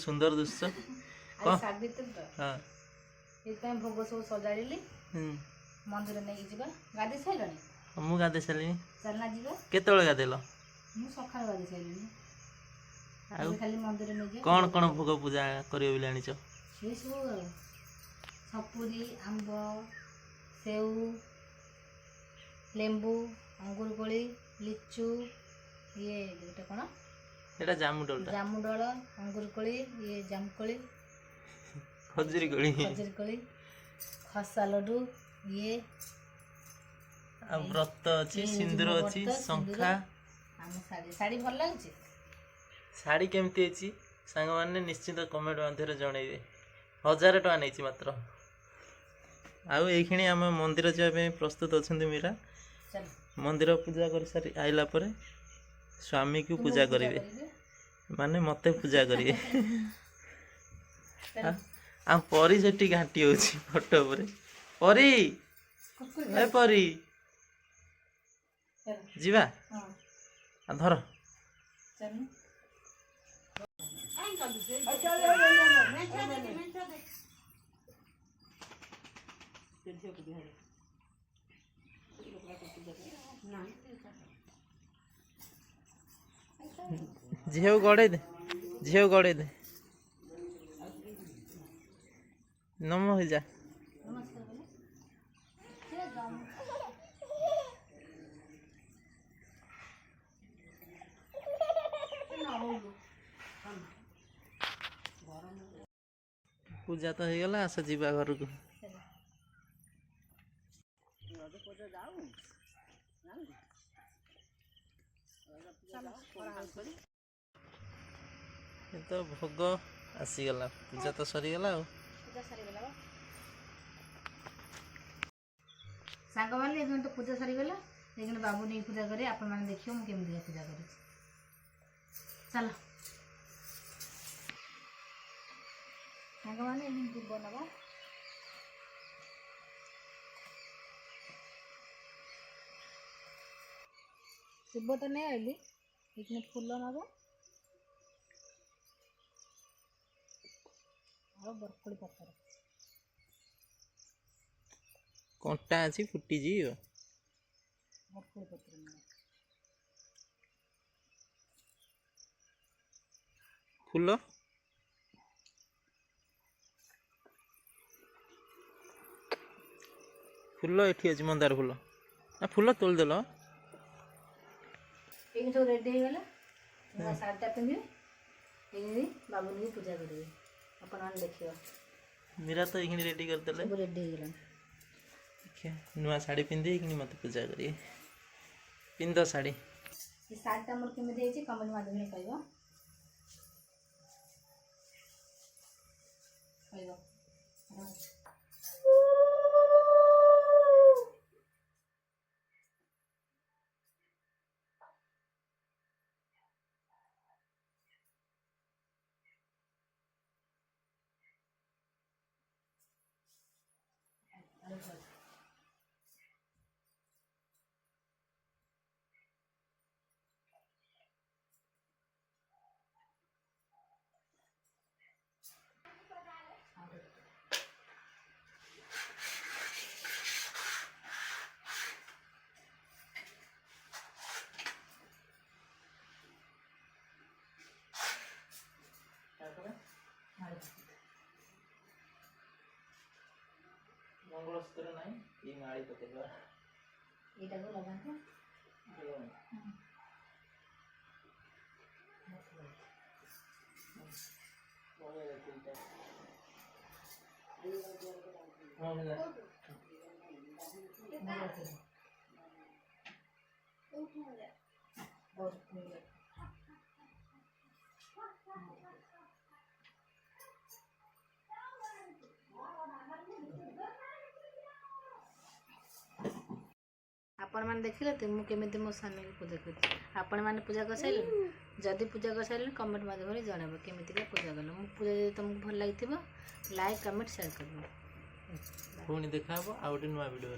सुंदर दुसछ आज सावित्री तो हां इतने भोग सब सजाड़िली मंदिर नहीं जीवा गादी सैलनी मु गाधे सारिनी चलना जीवा केतବେଳେ गाधेलो मु सकाळ गादी सैलनी आउ खाली मंदिर नहीं जे कौन कौन भोग पूजा करियो बिले आनिछ ये सब सपुरी आंब सेव लेंबू अंगूर कोली लिचू ये गोटे कौन एटा जामुडोल जामुडोल अंगूर कोली ये जामकोली खजूरी कोली खसा लड्डू ये आ व्रत अछि सिंदूर अछि शंखा हम साड़ी साड़ी भल लागछि साड़ी केमती अछि संग माने निश्चित कमेंट माध्यम जणैबे 1000 टका नैछि मात्र आउ एखिणी हम मंदिर जाबे प्रस्तुत अछंती मीरा चल मंदिर पूजा कर सारी आइला परे स्वामी को पूजा करिवे माने मते पूजा करिवे आ परी सेठी घाटी होछि फोटो परे परी ए परी जीवा हां आ धर चल झीव गड़े दे नम हो जा पूजा तो हो गला आस जीवा घर को तो भोग आसीगला पूजा तो सरीगला सांग मैंने तो पूजा सरीगला लेकिन बाबू नहीं पूजा करे आपण मैंने देखियो मु केमि पूजा करे चलो सांग मैंने दीप बनवा शिव तो नहीं आइली लेकिन फूल नब और बरकोड़ी पत्थर कंटा अछि फुटी जीव बरकोड़ी पत्थर नब फूल फूल एठी अछि मंदार फूल आ फूल तोल देलो एक जो रेडी हो गला ना साड़ीटा पिंधि पिंधि बाबू ने पूजा करिवे अपन आन देखियो मेरा तो इखनी रेडी कर देले सब रेडी हो गला देखिए नुआ साड़ी पिंधि इखनी मत पूजा करिए पिंदो साड़ी ये साड़ीटा मोर केमे देछि कमेंट माध्यम में कहबो मंगलसूत्र नहीं ये माड़ी पकेबा एटा को लगा तो आपण मैंने देखिले तो मुझे मो स्वामी को पूजा कर आपण मैंने पूजा कर सारे जदि पूजा कर सारे कमेंट माध्यम जनइब केमी पूजा कल मो पूजा जब तुमको भल लगी लाइक कमेंट शेयर कर पुणी देखा आउ गोटे नुआ वीडियो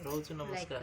रोच नमस्कार।